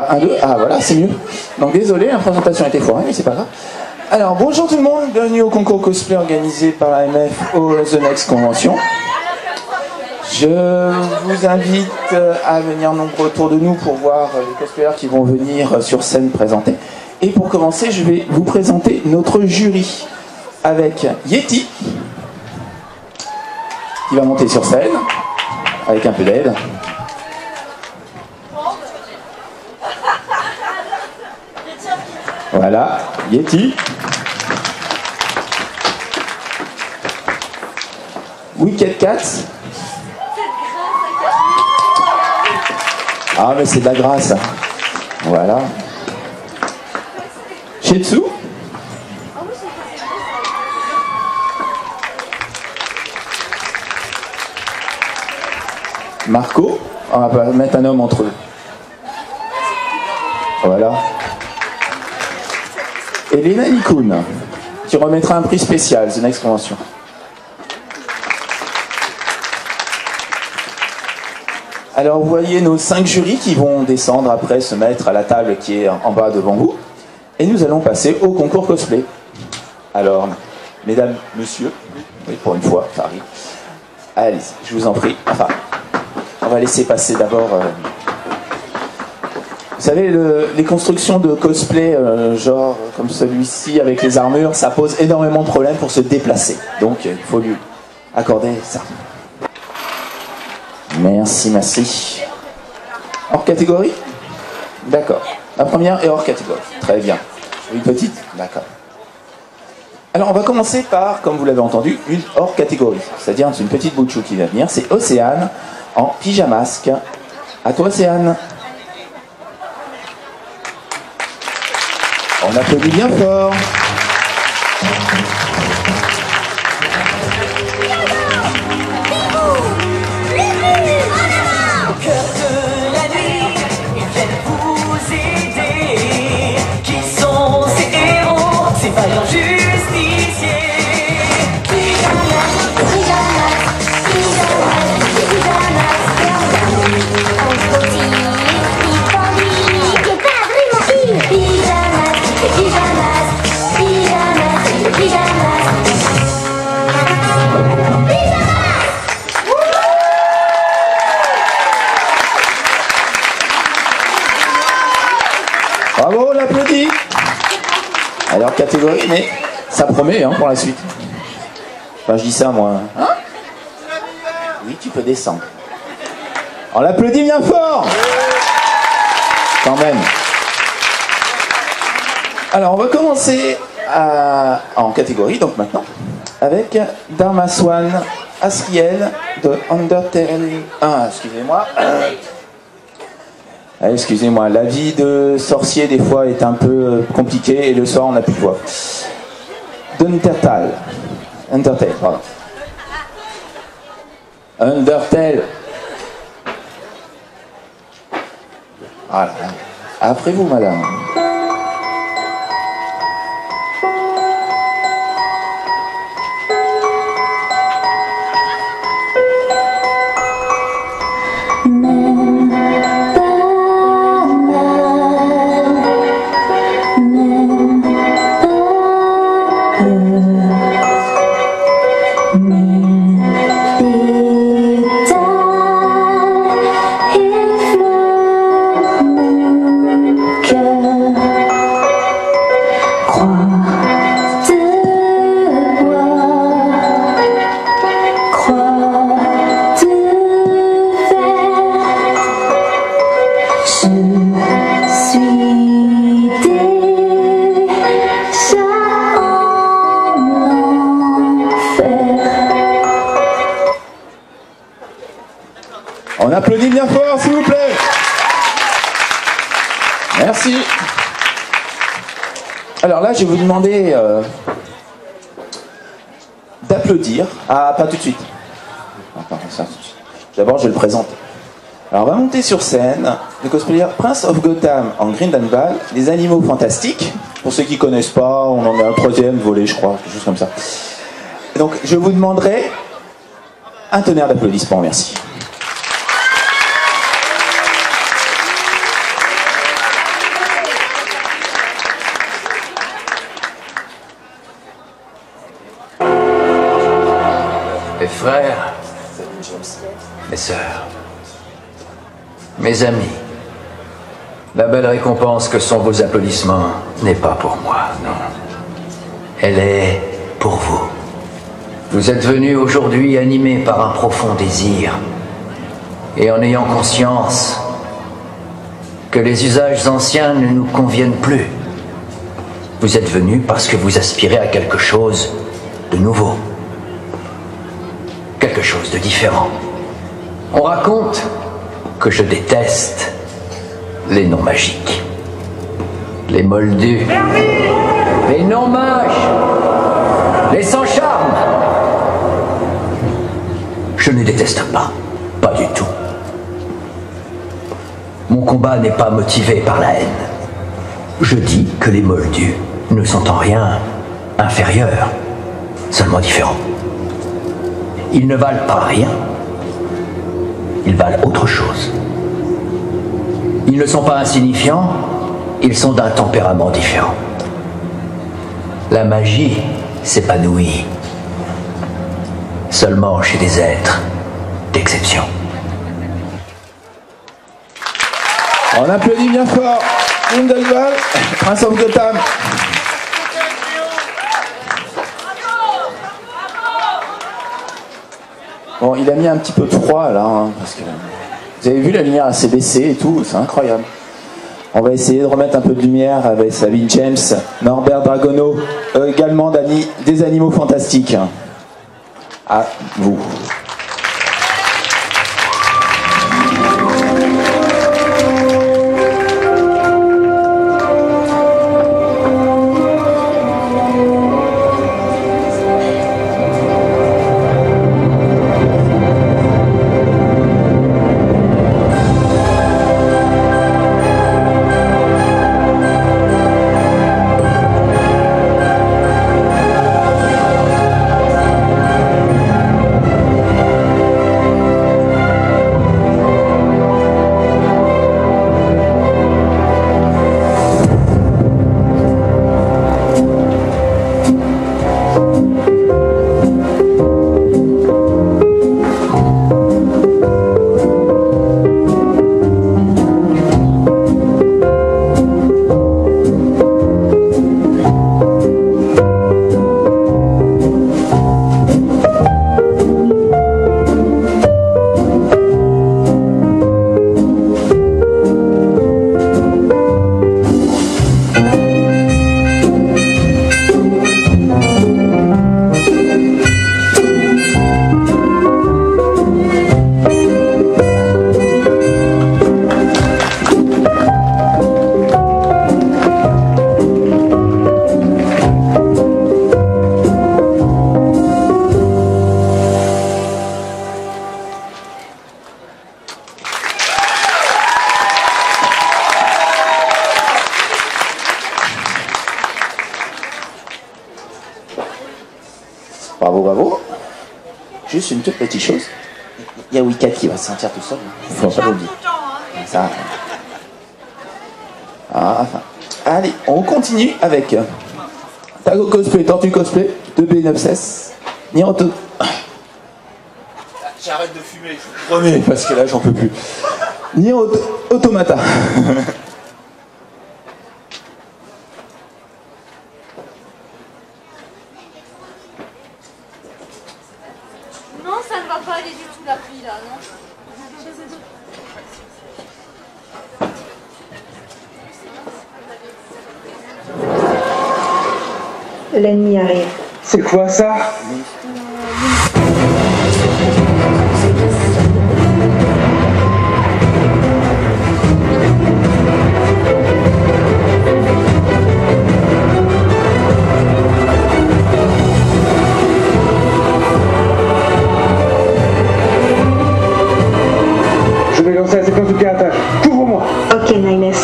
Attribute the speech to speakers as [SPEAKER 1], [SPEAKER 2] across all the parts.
[SPEAKER 1] Voilà, 1, 2, ah voilà, c'est mieux. Donc désolé, la présentation était foirée, mais c'est pas grave. Alors, bonjour tout le monde, bienvenue au concours cosplay organisé par l'AMF au The Next Convention. Je vous invite à venir nombreux autour de nous pour voir les cosplayers qui vont venir sur scène présenter. Et pour commencer, je vais vous présenter notre jury avec Yeti, qui va monter sur scène, avec un peu d'aide. Voilà, Yeti. Wicked Cat. Ah mais c'est de la grâce. Voilà. Shetsu. Marco. On va mettre un homme entre eux. Voilà. Et Lena Nikun, qui remettra un prix spécial, The Next Convention. Alors vous voyez nos 5 jurys qui vont descendre après se mettre à la table qui est en bas devant vous. Et nous allons passer au concours cosplay. Alors, mesdames, messieurs, oui, pour une fois, ça arrive. Allez, je vous en prie. Enfin, on va laisser passer d'abord... Vous savez, les constructions de cosplay, genre comme celui-ci avec les armures, ça pose énormément de problèmes pour se déplacer. Donc, il faut lui accorder ça. Merci, merci. Hors catégorie? D'accord. La première est hors catégorie. Très bien. Une petite? D'accord. Alors, on va commencer par, comme vous l'avez entendu, une hors catégorie. C'est-à-dire, c'est une petite bout de chou qui va venir. C'est Océane en pyjamasque. À toi, Océane. On applaudit bien fort. Bravo, on l'applaudit. Alors, catégorie, mais ça promet hein, pour la suite. Enfin, je dis ça, moi. Hein? Oui, tu peux descendre. On l'applaudit bien fort. Quand même. Alors, on va commencer en catégorie, donc maintenant, avec Dharma Swan Asriel de Undertale. Ah, excusez-moi. Excusez-moi, la vie de sorcier des fois est un peu compliquée et le soir on n'a plus de voix. Undertale, pardon. Undertale. Voilà. Après vous, madame. On applaudit bien fort, s'il vous plaît. Merci. Alors là, je vais vous demander d'applaudir. Ah, pas tout de suite. D'abord, je vais le présenter. Alors, on va monter sur scène le cosplayer Prince of Gotham en Grindelwald, les animaux fantastiques. Pour ceux qui ne connaissent pas, on en est à un 3e volet, je crois, quelque chose comme ça. Donc, je vous demanderai un tonnerre d'applaudissements, merci.
[SPEAKER 2] frères, mes sœurs, mes amis, la belle récompense que sont vos applaudissements n'est pas pour moi, non. Elle est pour vous. Vous êtes venus aujourd'hui animés par un profond désir et en ayant conscience que les usages anciens ne nous conviennent plus. Vous êtes venus parce que vous aspirez à quelque chose de nouveau, quelque chose de différent. On raconte que je déteste les noms magiques, les moldus, les noms mages, les sans charme. Je ne déteste pas du tout. Mon combat n'est pas motivé par la haine. Je dis que les moldus ne sont en rien inférieurs, seulement différents. Ils ne valent pas rien. Ils valent autre chose. Ils ne sont pas insignifiants, ils sont d'un tempérament différent. La magie s'épanouit seulement chez des êtres d'exception.
[SPEAKER 1] On applaudit bien fort Grindelwald, Prince of Gotham. Bon, il a mis un petit peu de froid là, hein, parce que vous avez vu la lumière s'est baissée et tout, c'est incroyable. On va essayer de remettre un peu de lumière avec Sabine James, Norbert Dragono, également des animaux fantastiques. À vous. Bravo, bravo. Juste une toute petite chose. Il y a Wicked qui va se sentir tout seul. Il faut pas l'oublier. Ça. Ah, enfin. Allez, on continue avec Tago Cosplay, Tortue Cosplay, 2B916. Nianto. J'arrête de fumer, je vous promets, parce que là j'en peux plus. Nier Automata.
[SPEAKER 3] Non, ça ne va pas aller du tout la pluie là, non?
[SPEAKER 4] L'ennemi arrive.
[SPEAKER 5] C'est quoi ça? Je vais lancer la séquence de piratage. Couvre-moi.
[SPEAKER 4] Ok, Nines.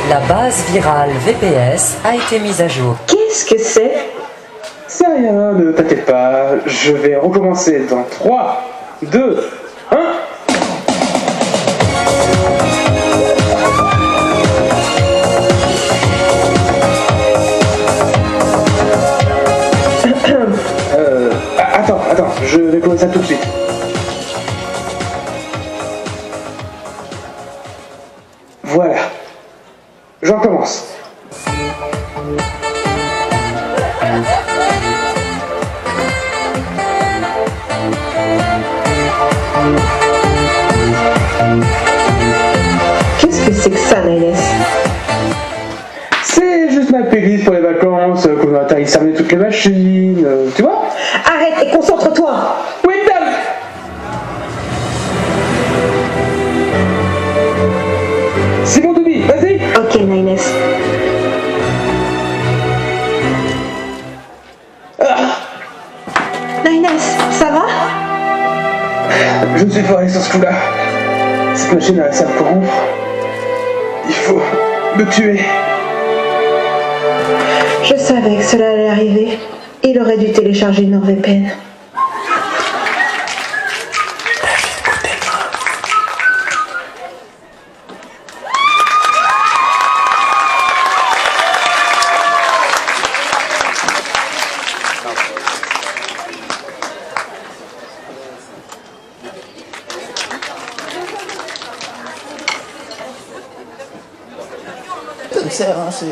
[SPEAKER 6] La base virale VPS a été mise à jour.
[SPEAKER 4] Qu'est-ce que c'est?
[SPEAKER 5] C'est rien, ne t'inquiète pas. Je vais recommencer dans 3, 2, 1. Voilà. J'en commence.
[SPEAKER 4] Qu'est-ce que c'est que ça, Niles?
[SPEAKER 5] C'est juste ma playlist pour les vacances, qu'on a atterrissé toutes les machines, tu vois?
[SPEAKER 4] Arrête et concentre-toi.
[SPEAKER 5] Oui, dame. C'est bon, Toby, vas-y.
[SPEAKER 4] Ok, Niles. Niles, ça va?
[SPEAKER 5] Je me suis foiré sur ce coup-là. Cette machine a ça me corrompre. Il faut me tuer.
[SPEAKER 4] Je savais que cela allait arriver. Il aurait dû télécharger NordVPN.
[SPEAKER 1] Ça me sert, hein, c'est...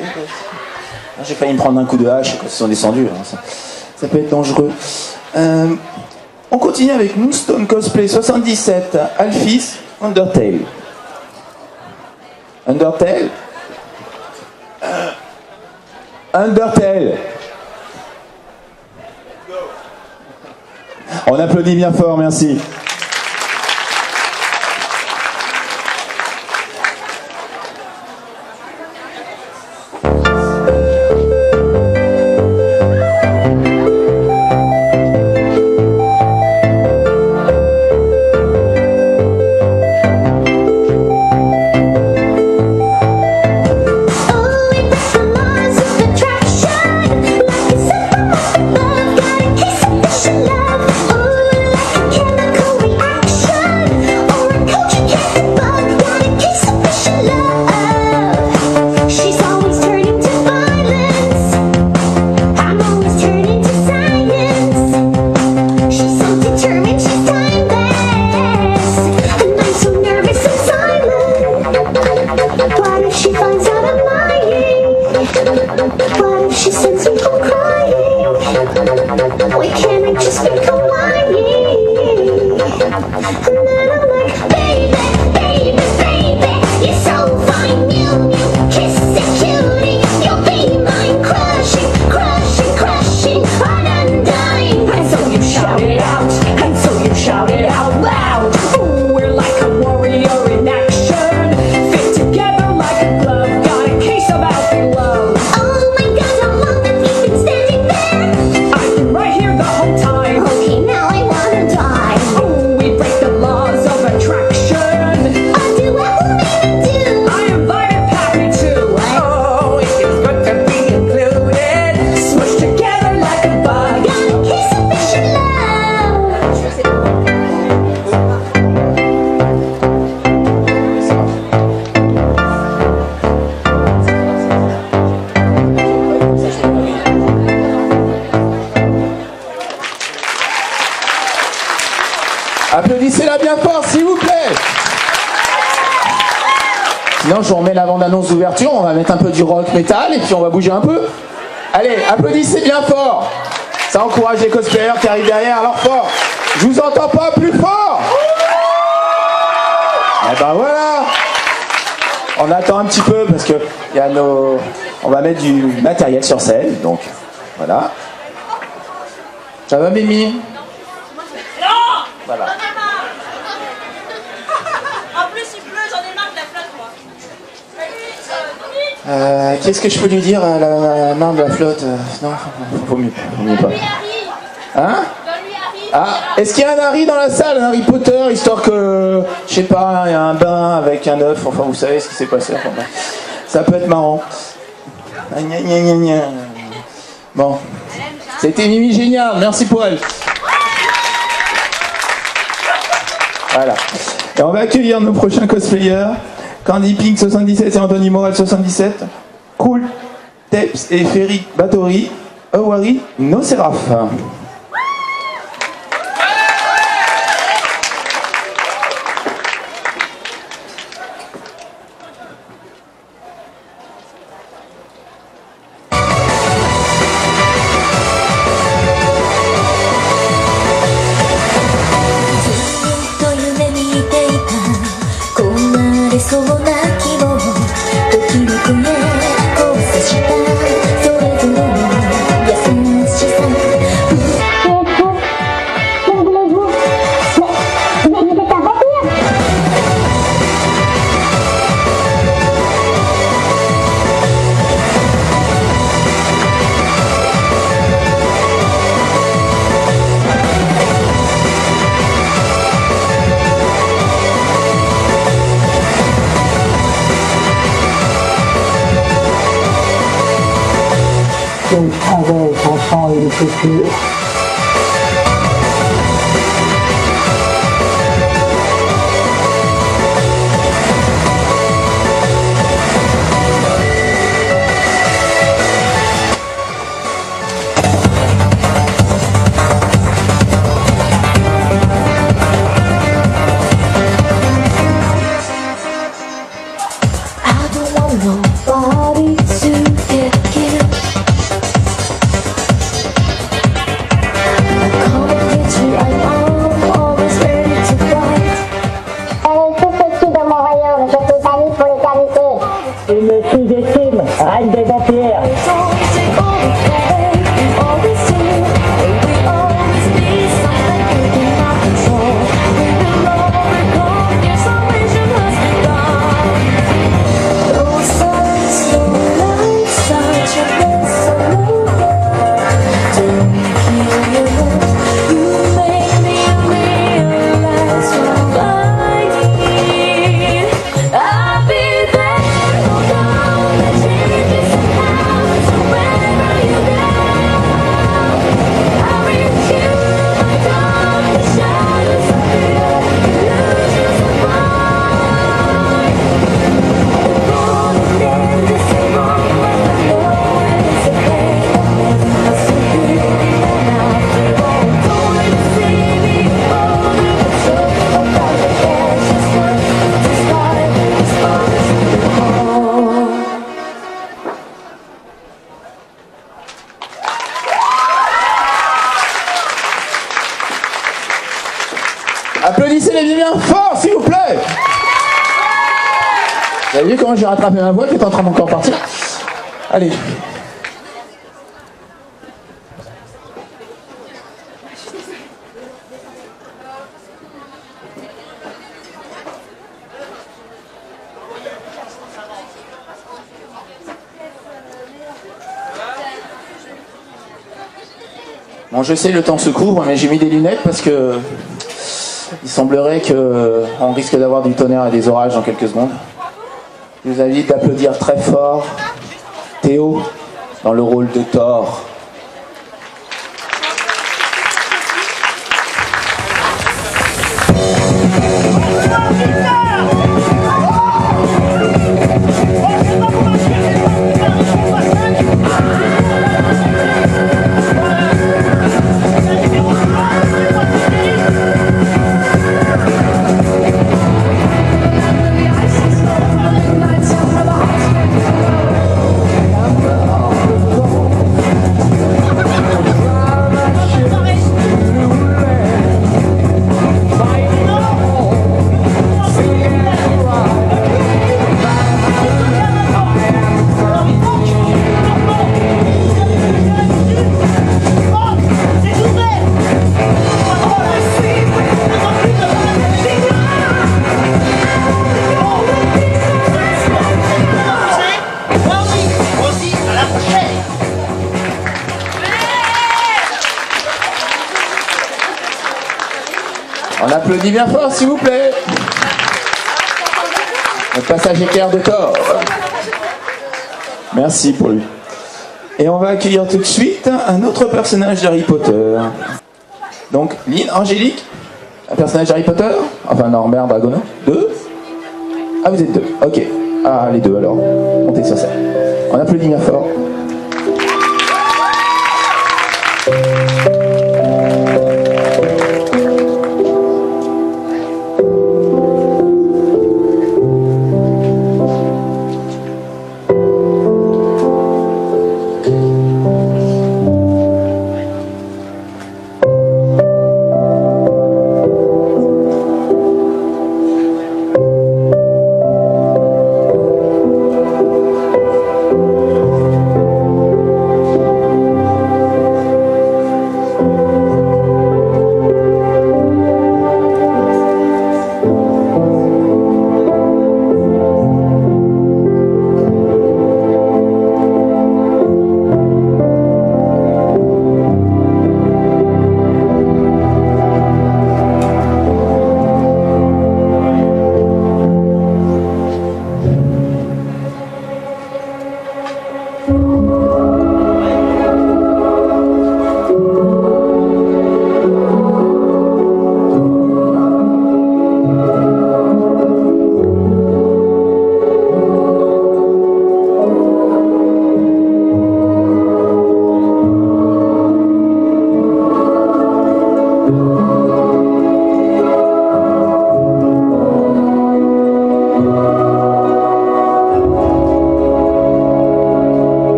[SPEAKER 1] J'ai failli me prendre un coup de hache quand ils sont descendus. Hein. Ça peut être dangereux. On continue avec Moonstone Cosplay 77, Alphys, Undertale. Undertale. Undertale. On applaudit bien fort, merci. Applaudissez-la bien fort, s'il vous plaît. Sinon, je vous remets la bande-annonce d'ouverture. On va mettre un peu du rock métal et puis on va bouger un peu. Allez, applaudissez bien fort. Ça encourage les cosplayers qui arrivent derrière. Alors fort. Je vous entends pas, plus fort. Et ben voilà. On attend un petit peu parce que il y a nos... on va mettre du matériel sur scène. Donc voilà. Ça va, Mimi? Voilà.
[SPEAKER 3] En plus, il pleut, j'en ai marre de la flotte, moi.
[SPEAKER 1] Qu'est-ce que je peux lui dire à la main de la flotte? Non, vaut mieux pas. Hein? Ah, est-ce qu'il y a un Harry dans la salle, un Harry Potter, histoire que, je sais pas, il y a un bain avec un œuf, enfin vous savez ce qui s'est passé. Enfin, ça peut être marrant. Bon, c'était Mimi génial, merci pour elle. Voilà. Et on va accueillir nos prochains cosplayers. Candy Pink 77 et Anthony Morel 77. Cool, Teps et Ferry Bathory. Awari Nocéraph.
[SPEAKER 7] Avec son sang et le futur. Reine des vampires.
[SPEAKER 1] Applaudissez-les bien fort, s'il vous plaît. Vous avez vu comment j'ai rattrapé ma voix qui est en train d'encore partir? Allez. Bon, je sais, le temps se couvre, mais j'ai mis des lunettes parce que il semblerait qu'on risque d'avoir du tonnerre et des orages dans quelques secondes. Je vous invite d'applaudir très fort Théo dans le rôle de Thor. On applaudit bien fort, s'il vous plaît. Le passage éclair de Thor. Merci pour lui. Et on va accueillir tout de suite un autre personnage d'Harry Potter. Donc, Lynn, Angélique, un personnage d'Harry Potter. Enfin, Norbert Dragono. Deux. Ah, vous êtes deux. Ok. Ah, les deux alors. Montez sur scène. On applaudit bien fort.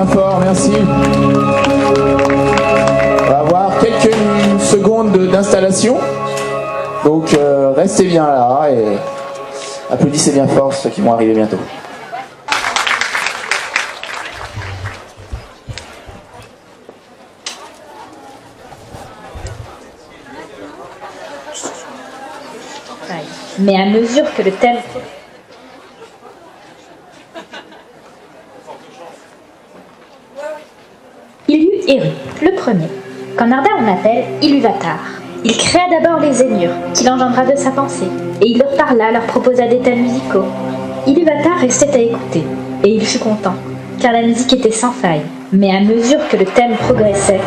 [SPEAKER 1] bien fort, merci. On va avoir quelques secondes d'installation. Donc restez bien là et applaudissez bien fort ceux qui vont arriver bientôt.
[SPEAKER 8] Mais à mesure que le thème... Il y eut Eru, le premier, qu'en Arda on appelle Iluvatar. Il créa d'abord les Aimures, qu'il engendra de sa pensée, et il leur parla, leur proposa des thèmes musicaux. Iluvatar restait à écouter, et il fut content, car la musique était sans faille. Mais à mesure que le thème progressait,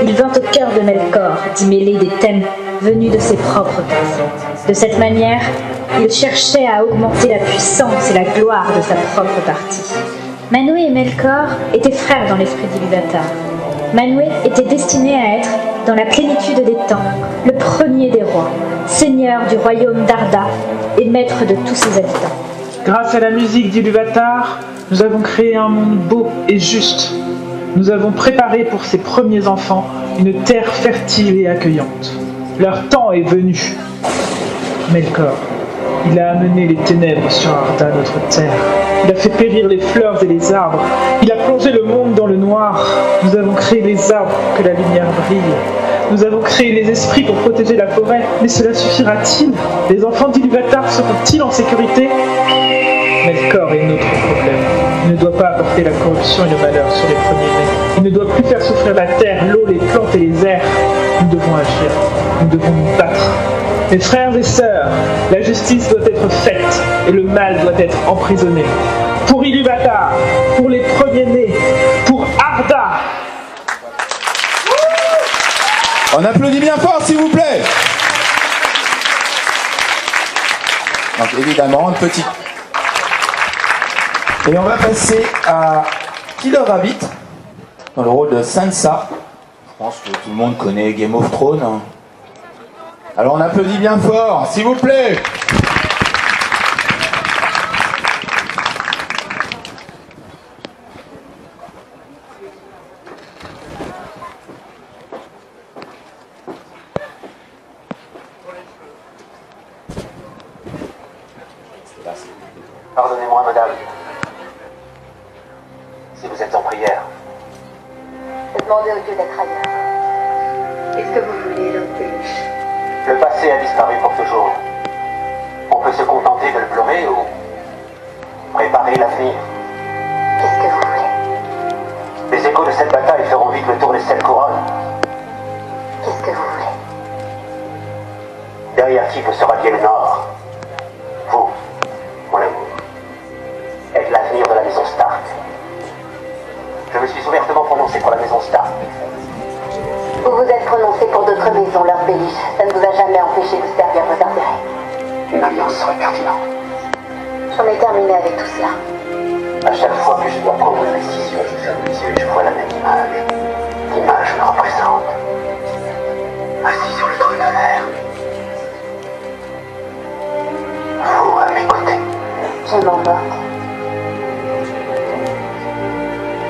[SPEAKER 8] il vint au cœur de Melkor d'y mêler des thèmes venus de ses propres parties. De cette manière, il cherchait à augmenter la puissance et la gloire de sa propre partie. Manwë et Melkor étaient frères dans l'esprit d'Iluvatar. Manwë était destiné à être, dans la plénitude des temps, le premier des rois, seigneur du royaume d'Arda et maître de tous ses habitants.
[SPEAKER 5] Grâce à la musique d'Iluvatar, nous avons créé un monde beau et juste. Nous avons préparé pour ses premiers enfants une terre fertile et accueillante. Leur temps est venu. Melkor, il a amené les ténèbres sur Arda, notre terre. Il a fait périr les fleurs et les arbres. Il a plongé le monde dans le noir. Nous avons créé les arbres pour que la lumière brille. Nous avons créé les esprits pour protéger la forêt. Mais cela suffira-t-il? Les enfants d'Iluvatar seront-ils en sécurité? Melkor est notre problème. Il ne doit pas apporter la corruption et le malheur sur les premiers-nés. Il ne doit plus faire souffrir la terre, l'eau, les plantes et les airs. Nous devons agir. Nous devons nous battre. Mes frères et sœurs, la justice doit être faite et le mal doit être emprisonné. Pour Iluvatar, pour les premiers-nés, pour Arda.
[SPEAKER 1] On applaudit bien fort, s'il vous plaît. Donc évidemment, une petite... Et on va passer à Killer Rabbit, dans le rôle de Sansa. Je pense que tout le monde connaît Game of Thrones. Alors on applaudit bien fort, s'il vous plaît.
[SPEAKER 9] Pardonnez-moi, madame. Si vous êtes en prière.
[SPEAKER 10] Demandez au Dieu d'être ailleurs. Qu'est-ce que vous voulez, l'homme Péluche?
[SPEAKER 9] Le passé a disparu pour toujours. On peut se contenter de le pleurer ou préparer l'avenir.
[SPEAKER 10] Qu'est-ce que vous voulez?
[SPEAKER 9] Les échos de cette bataille feront vite le tour des 7 couronnes.
[SPEAKER 10] Qu'est-ce que vous voulez?
[SPEAKER 9] Derrière qui peut se rallier le Nord? Vous, mon amour, êtes l'avenir de la maison Stark. Je me suis ouvertement prononcé pour la maison Stark.
[SPEAKER 10] Vous vous êtes prononcé pour d'autres maisons, Lord Baelish. Ça ne vous a jamais empêché de servir vos intérêts.
[SPEAKER 9] Une alliance serait pertinente.
[SPEAKER 10] J'en ai terminé avec tout cela.
[SPEAKER 9] À chaque fois que je dois prendre une décision, je ferme les yeux et je vois la même image. L'image me représente. Assis sur le trône de l'air. Vous à mes côtés.
[SPEAKER 10] Je m'emporte.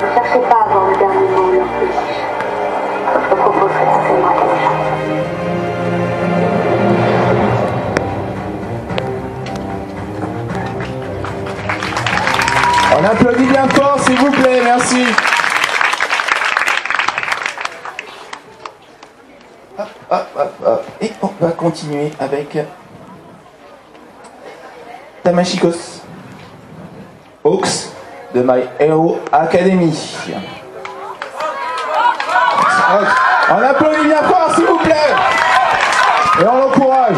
[SPEAKER 10] Ne cherchez pas à avoir le dernier mot, Lord Baelish. Je propose que ça fait moi quelque chose.
[SPEAKER 1] On applaudit bien fort, s'il vous plaît, merci. Hop, hop, hop, hop. Et on va continuer avec Tamashikos Hawks de My Hero Academy. On applaudit bien fort, s'il vous plaît. Et on l'encourage.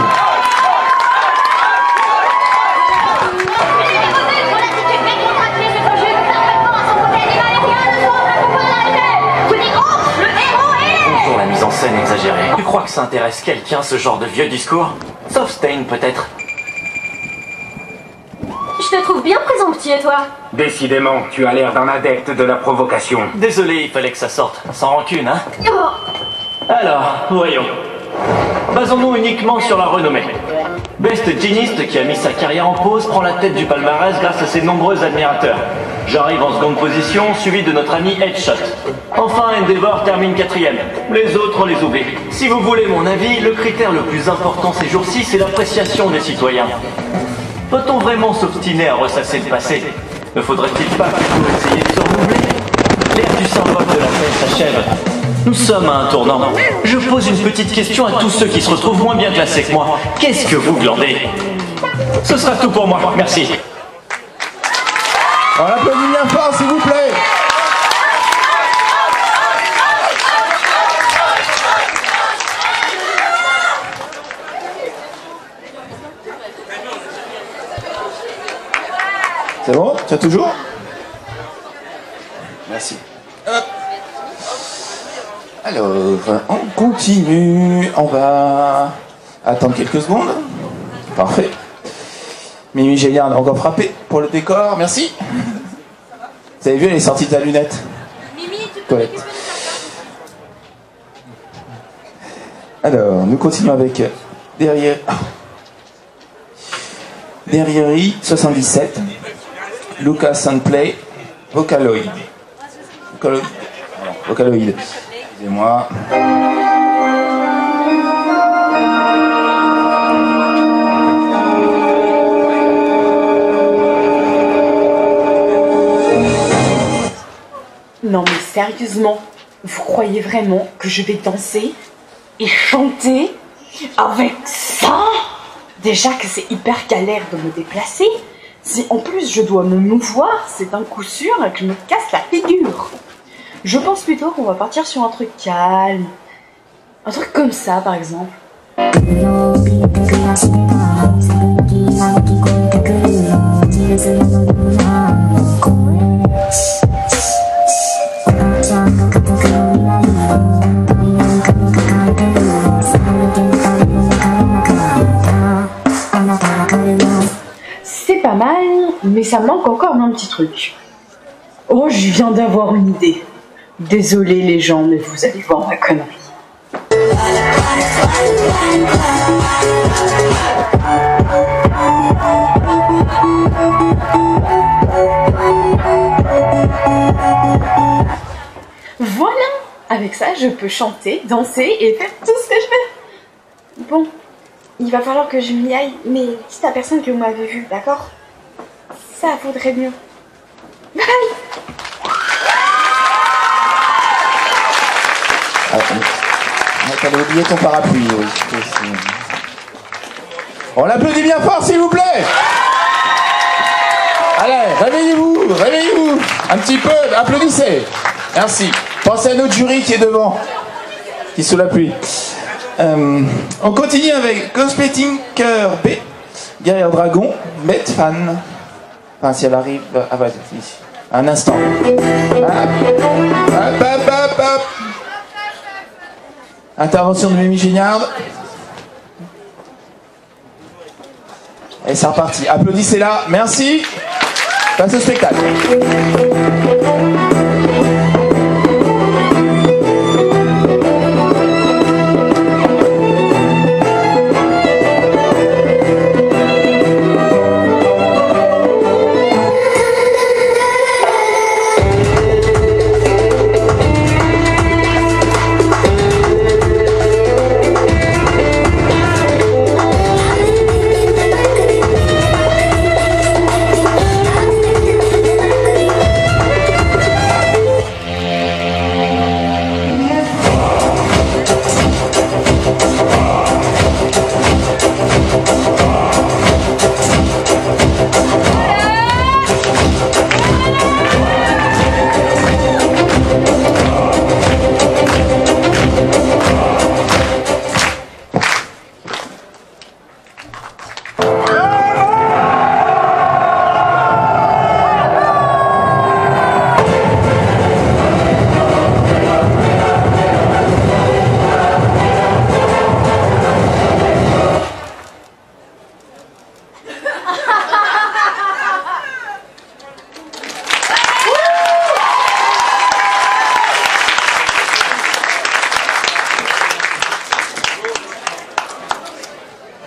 [SPEAKER 11] Bonjour, la mise en scène exagérée. Tu crois que ça intéresse quelqu'un, ce genre de vieux discours? Sauf Stein, peut-être.
[SPEAKER 3] Je te trouve bien présomptueux, toi.
[SPEAKER 12] Décidément, tu as l'air d'un adepte de la provocation.
[SPEAKER 11] Désolé, il fallait que ça sorte. Sans rancune, hein?
[SPEAKER 3] Oh.
[SPEAKER 11] Alors, voyons. Basons-nous uniquement sur la renommée. Best Geniste, qui a mis sa carrière en pause, prend la tête du palmarès grâce à ses nombreux admirateurs. J'arrive en seconde position, suivi de notre ami Headshot. Enfin, Endeavor termine 4e. Les autres, on les oublie. Si vous voulez mon avis, le critère le plus important ces jours-ci, c'est l'appréciation des citoyens. Peut-on vraiment s'obstiner à ressasser le passé? Ne faudrait-il pas plutôt essayer de se renouveler? L'ère du symbole de la paix s'achève. Nous sommes à un tournant. Je pose une petite question à tous ceux qui se retrouvent moins bien classés que moi. Qu'est-ce que vous glandez? Ce sera tout pour moi. Merci.
[SPEAKER 1] On applaudit bien fort, s'il vous plaît. C'est bon? Tu as toujours? Merci. Hop. Alors, on continue. On va attendre quelques secondes. Parfait. Mimi Géliard a encore frappé pour le décor. Merci. Vous avez vu, elle est sortie de sa lunette.
[SPEAKER 3] Mimi, tu peux
[SPEAKER 1] Colette. Alors, nous continuons avec derrière I 77, Lucas Sandplay, Vocaloid. Vocaloid. Excusez-moi.
[SPEAKER 13] Non mais sérieusement, vous croyez vraiment que je vais danser et chanter avec ça? Déjà que c'est hyper galère de me déplacer. Si en plus je dois me mouvoir, c'est un coup sûr que je me casse la figure. Je pense plutôt qu'on va partir sur un truc calme. Un truc comme ça par exemple. C'est pas mal, mais ça manque encore un petit truc. Oh, je viens d'avoir une idée. Désolé les gens, mais vous allez voir ma connerie. Voilà, avec ça, je peux chanter, danser et faire tout ce que je veux. Bon, il va falloir que je m'y aille, mais dites à personne que vous m'avez vu, d'accord? Ça vaudrait mieux. Bye!
[SPEAKER 1] T'avais oublié ton parapluie, oui. On l'applaudit bien fort, s'il vous plaît. Allez, réveillez-vous, réveillez-vous. Un petit peu, applaudissez. Merci. Pensez à notre jury qui est devant, qui est sous la pluie. On continue avec Cosplay Tinker B, Guerrière Dragon, Bête Fan. Enfin, si elle arrive... Ah ouais, ici. Un instant. Hop. Intervention de Mimi Géliard. Et c'est reparti. Applaudissez-la. Merci. Passe au spectacle.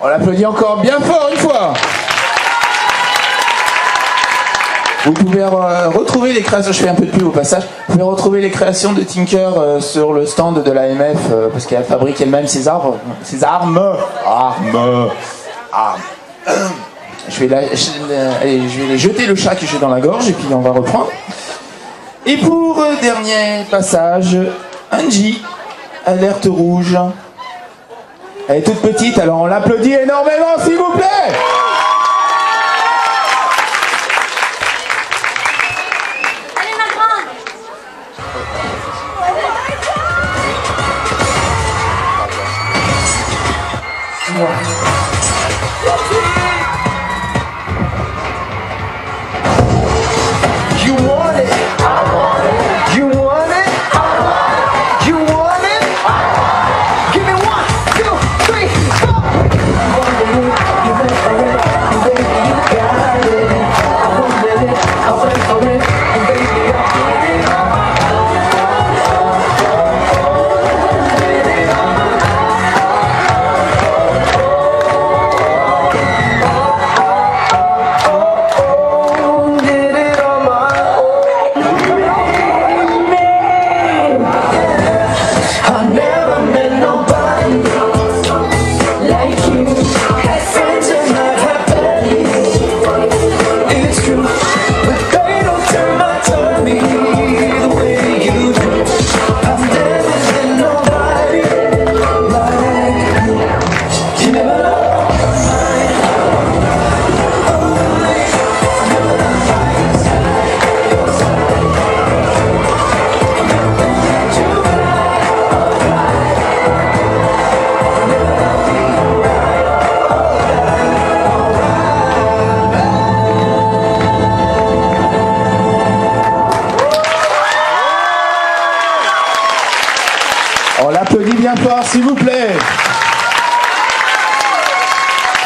[SPEAKER 1] On l'applaudit encore bien fort une fois. Vous pouvez retrouver les créations, je fais un peu de pub au passage, vous pouvez retrouver les créations de Tinker sur le stand de l'AMF, parce qu'elle fabrique elle-même ses armes. Je vais les jeter le chat que j'ai dans la gorge et puis on va reprendre. Et pour dernier passage, Angie, alerte rouge. Elle est toute petite, alors on l'applaudit énormément s'il vous plaît.
[SPEAKER 14] You want it, I want it. You want it, I want it. You want it, I want it. Give me 1, 2, 3, 4. I want it, you wait for it, and baby you got it. I want it, I wait for it, and baby I want it.
[SPEAKER 1] On l'applaudit bien fort, s'il vous plaît.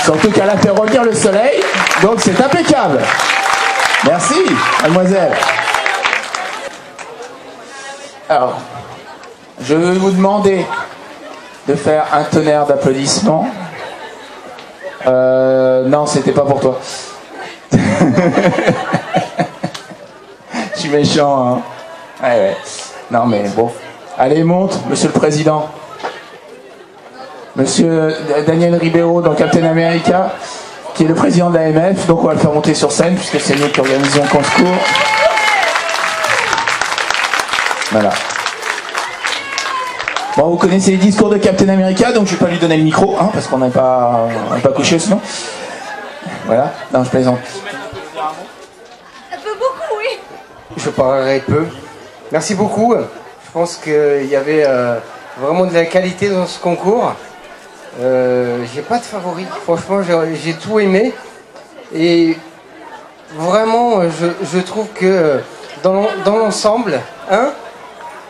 [SPEAKER 1] Surtout qu'elle a fait revenir le soleil, donc c'est impeccable. Merci, mademoiselle. Alors, je vais vous demander de faire un tonnerre d'applaudissements. Non, c'était pas pour toi. Je suis méchant, hein. Ouais. Non, mais bon. Allez, monte, monsieur le président. Monsieur Daniel Ribeiro, dans Captain America, qui est le président de l'AMF. Donc on va le faire monter sur scène, puisque c'est nous qui organisons le concours. Voilà. Bon, vous connaissez les discours de Captain America, donc je ne vais pas lui donner le micro, hein, parce qu'on n'est pas couché sinon. Voilà, non, je plaisante.
[SPEAKER 3] Un peu beaucoup, oui.
[SPEAKER 15] Je parlerai peu. Merci beaucoup. Je pense qu'il y avait vraiment de la qualité dans ce concours. J'ai pas de favori. Franchement, j'ai tout aimé. Et vraiment, je trouve que dans l'ensemble, hein,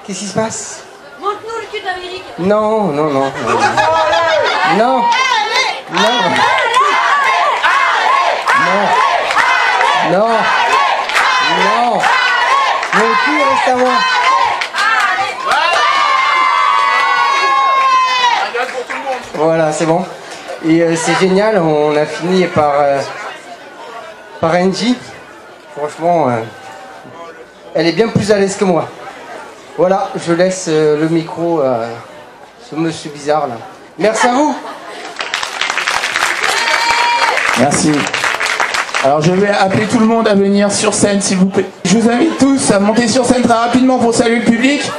[SPEAKER 15] qu'est-ce qui se passe?
[SPEAKER 3] Montre-nous le cul d'Amérique.
[SPEAKER 15] Non. Non. Mon cul reste à moi. Voilà, c'est bon. Et c'est génial, on a fini par Angie. Franchement, elle est bien plus à l'aise que moi. Voilà, je laisse le micro à ce monsieur bizarre là. Merci à vous.
[SPEAKER 1] Merci. Alors je vais appeler tout le monde à venir sur scène, s'il vous plaît. Je vous invite tous à monter sur scène très rapidement pour saluer le public.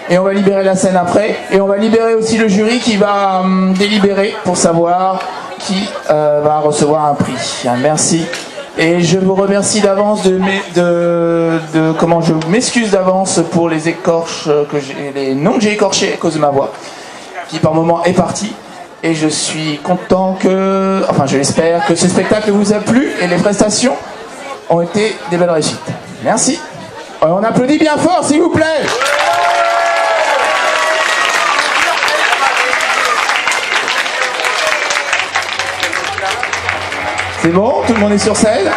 [SPEAKER 1] Et on va libérer la scène après. Et on va libérer aussi le jury qui va délibérer pour savoir qui va recevoir un prix. Merci. Et je vous remercie d'avance comment je m'excuse d'avance pour les les noms que j'ai écorchés à cause de ma voix, qui par moment est partie. Et je suis content je l'espère que ce spectacle vous a plu et les prestations ont été des belles réussites. Merci. On applaudit bien fort, s'il vous plaît. C'est bon? Tout le monde est sur scène?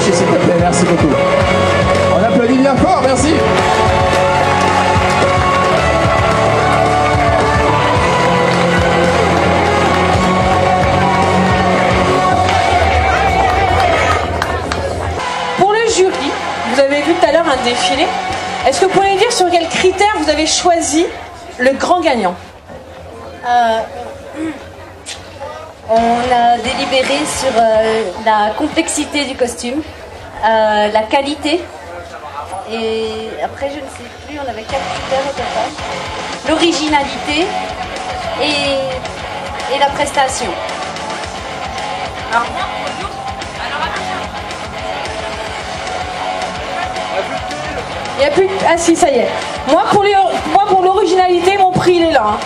[SPEAKER 1] s'approcher s'il te plaît, merci beaucoup. On applaudit bien fort, merci.
[SPEAKER 16] Pour le jury, vous avez vu tout à l'heure un défilé. Est-ce que vous pouvez dire sur quels critères vous avez choisi le grand gagnant?
[SPEAKER 3] On a délibéré sur la complexité du costume, la qualité, et après je ne sais plus, on avait 4 critères au total. L'originalité et la prestation.
[SPEAKER 16] Il n'y a plus... Ah si, ça y est. Moi, pour l'originalité, mon prix, il est là.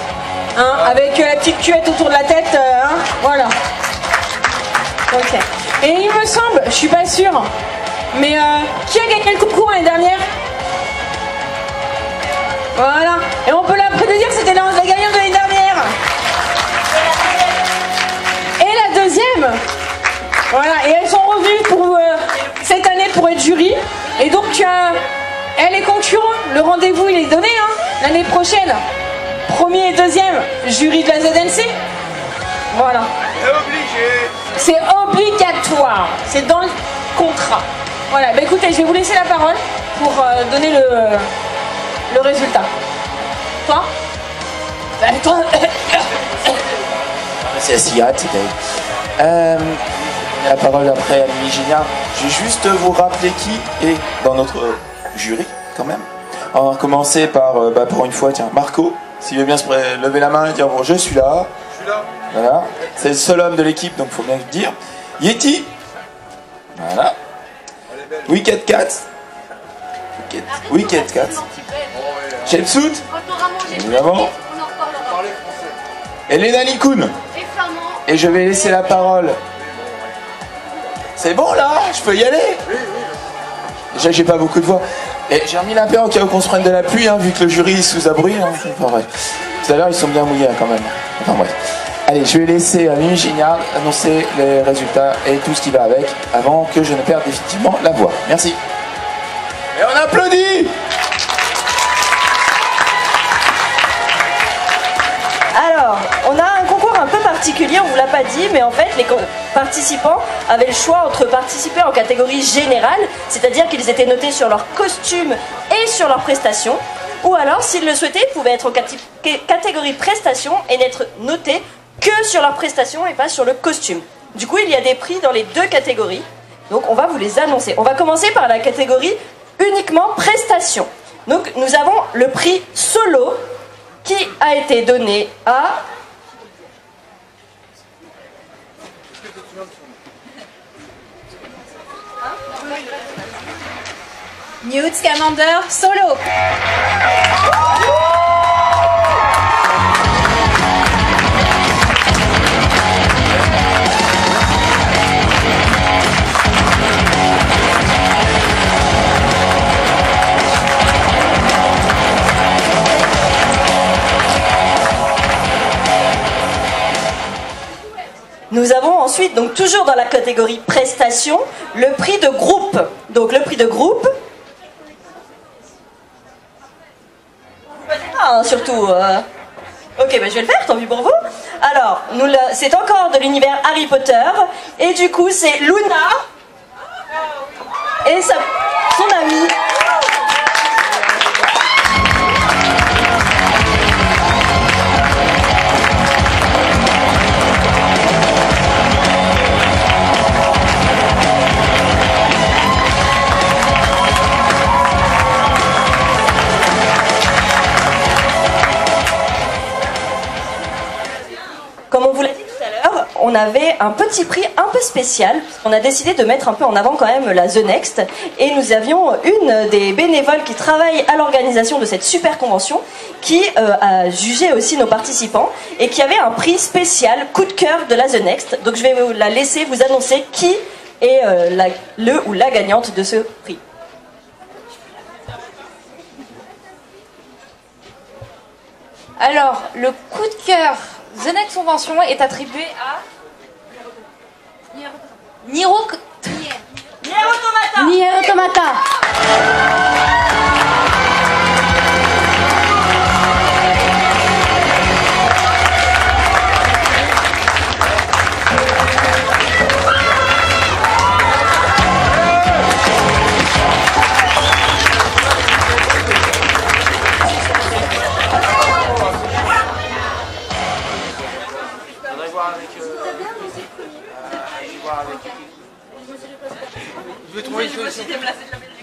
[SPEAKER 16] Hein, avec la petite cuette autour de la tête. Hein, voilà. Ok. Et il me semble, je suis pas sûre, mais qui a gagné le concours l'année dernière? Voilà. Et on peut l'appeler dire que c'était la gagnante de l'année dernière. Et la deuxième. Voilà. Et elles sont revenues pour cette année pour être jury. Et donc, elle est concurrent. Le rendez-vous, il est donné. Hein, l'année prochaine. Premier et deuxième jury de la ZNC. Voilà. C'est obligé. C'est obligatoire. C'est dans le contrat. Voilà. Bah, écoutez, je vais vous laisser la parole pour donner le résultat. Toi? Bah, toi.
[SPEAKER 1] C'est la cigarette, c'est terrible. La parole après à Mimi Géniard. Je vais juste vous rappeler qui est dans notre jury, quand même. On va commencer par, pour une fois, tiens, Marco. S'il veut bien se lever la main et dire bon, je suis là. Je suis là. Voilà. C'est le seul homme de l'équipe, donc il faut bien le dire. Yeti. Voilà. Wicked Cat. Wicked Cat. Chepsout. Évidemment. Elena Likoun. Et je vais laisser la parole. C'est bon là? Je peux y aller? Déjà, j'ai pas beaucoup de voix. Et j'ai remis la paire au cas où qu'on se prenne de la pluie, hein, vu que le jury est sous abri. Hein. Enfin, bref. Tout à l'heure, ils sont bien mouillés quand même. Enfin bref. Allez, je vais laisser Mimi Géniard annoncer les résultats et tout ce qui va avec, avant que je ne perde définitivement la voix. Merci. Et on applaudit!
[SPEAKER 17] Alors, on a un concours un peu particulier, on vous l'a pas dit, mais en fait, les participants avaient le choix entre participer en catégorie générale, c'est-à-dire qu'ils étaient notés sur leur costume et sur leurs prestations, ou alors, s'ils le souhaitaient, ils pouvaient être en catégorie prestation et n'être notés que sur leurs prestations et pas sur le costume. Du coup, il y a des prix dans les deux catégories, donc on va vous les annoncer. On va commencer par la catégorie uniquement prestation. Donc, nous avons le prix solo, qui a été donné à
[SPEAKER 3] Newt Scamander solo.
[SPEAKER 17] Nous avons ensuite, donc toujours dans la catégorie prestation, le prix de groupe. Donc le prix de groupe. Ah, surtout. Ok, je vais le faire, tant pis pour vous. Alors, c'est encore de l'univers Harry Potter. Et du coup, c'est Luna et son amie. Comme on vous l'a dit tout à l'heure, on avait un petit prix un peu spécial. On a décidé de mettre un peu en avant quand même la The Next. Et nous avions une des bénévoles qui travaille à l'organisation de cette super convention qui a jugé aussi nos participants et qui avait un prix spécial coup de cœur de la The Next. Donc je vais vous la laisser vous annoncer qui est le ou la gagnante de ce prix.
[SPEAKER 3] Alors, le coup de cœur The Next Convention est attribué à Nier Automata.
[SPEAKER 16] matin.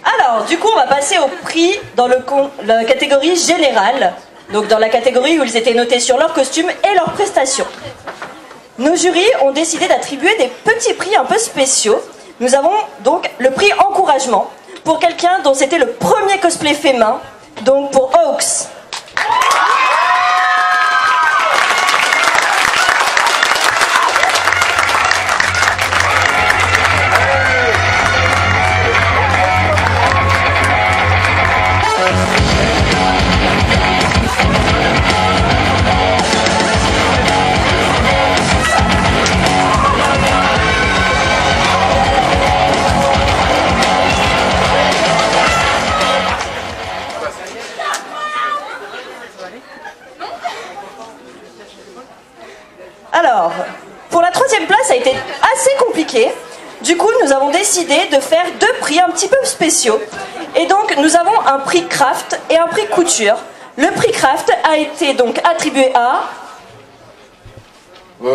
[SPEAKER 17] Alors, du coup, on va passer au prix dans la catégorie générale, donc dans la catégorie où ils étaient notés sur leur costume et leurs prestations. Nos jurys ont décidé d'attribuer des petits prix un peu spéciaux. Nous avons donc le prix encouragement pour quelqu'un dont c'était le premier cosplay fait main, donc pour Hawks. Alors, pour la troisième place, ça a été assez compliqué. Du coup, nous avons décidé de faire deux prix un petit peu spéciaux. Et donc, nous avons un prix craft et un prix couture. Le prix craft a été donc attribué à...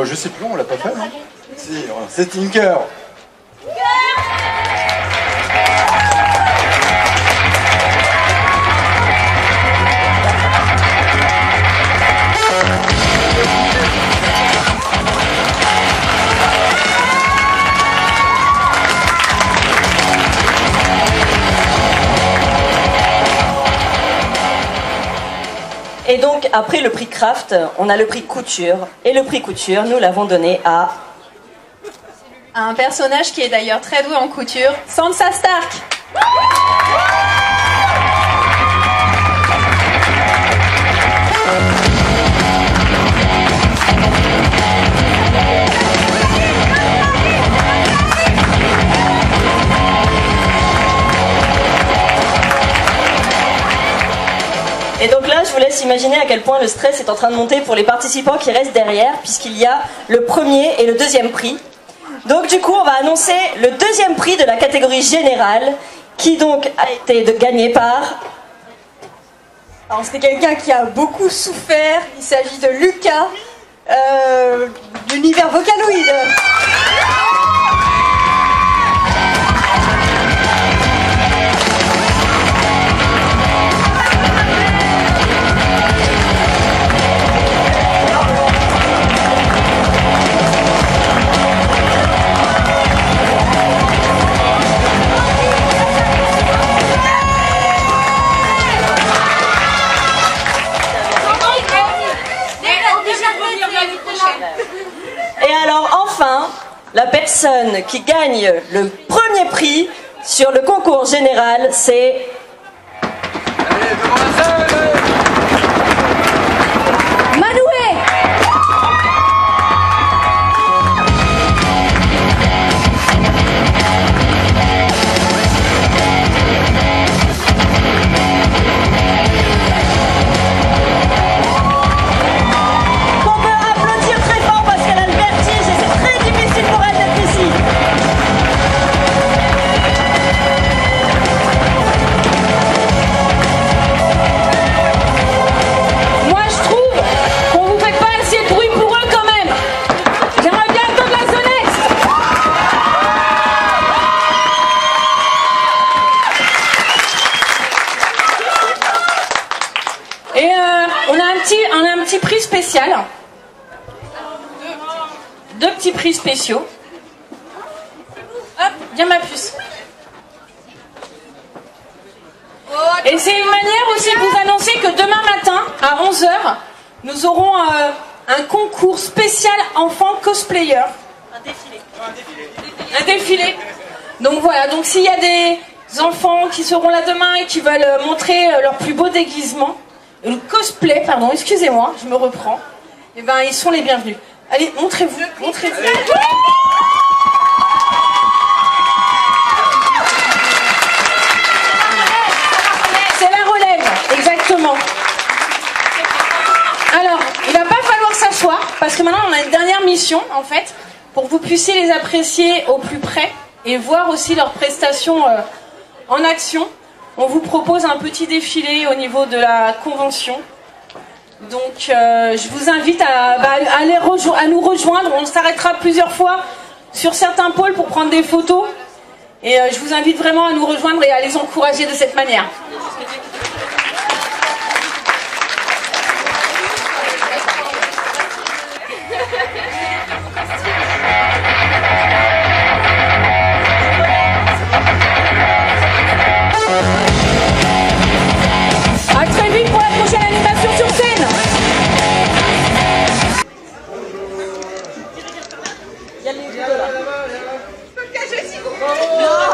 [SPEAKER 18] Je sais plus, on l'a pas fait, non? Si, c'est Tinker.
[SPEAKER 17] Et donc, après le prix craft, on a le prix couture. Et le prix couture, nous l'avons donné à...
[SPEAKER 19] un personnage qui est d'ailleurs très doué en couture, Sansa Stark.
[SPEAKER 17] Et donc là, je vous laisse imaginer à quel point le stress est en train de monter pour les participants qui restent derrière, puisqu'il y a le premier et le deuxième prix. Donc du coup, on va annoncer le deuxième prix de la catégorie générale, qui donc a été gagné par...
[SPEAKER 16] Alors c'était quelqu'un qui a beaucoup souffert, il s'agit de Lucas, d'Univers Vocaloid.
[SPEAKER 17] Et alors enfin, la personne qui gagne le premier prix sur le concours général, c'est...
[SPEAKER 16] Manoué. Spécial. Deux petits prix spéciaux. Hop, viens ma puce. Et c'est une manière aussi de vous annoncer que demain matin, à 11h, nous aurons un concours spécial enfant cosplayer.
[SPEAKER 17] Un défilé.
[SPEAKER 16] Un défilé. Donc voilà, donc s'il y a des enfants qui seront là demain et qui veulent montrer leur plus beau déguisement, le cosplay, pardon, excusez-moi, je me reprends. Eh ben, ils sont les bienvenus. Allez, montrez-vous, montrez-vous. expositions en fait, pour que vous puissiez les apprécier au plus près et voir aussi leurs prestations en action. On vous propose un petit défilé au niveau de la convention. Donc je vous invite à nous rejoindre. On s'arrêtera plusieurs fois sur certains pôles pour prendre des photos. Et je vous invite vraiment à nous rejoindre et à les encourager de cette manière. À très vite pour la prochaine animation sur scène. Il y a les deux là. Je peux me cacher si vous voulez. Non,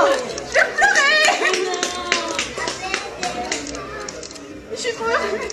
[SPEAKER 16] je vais pleurer. Je suis trop heureuse.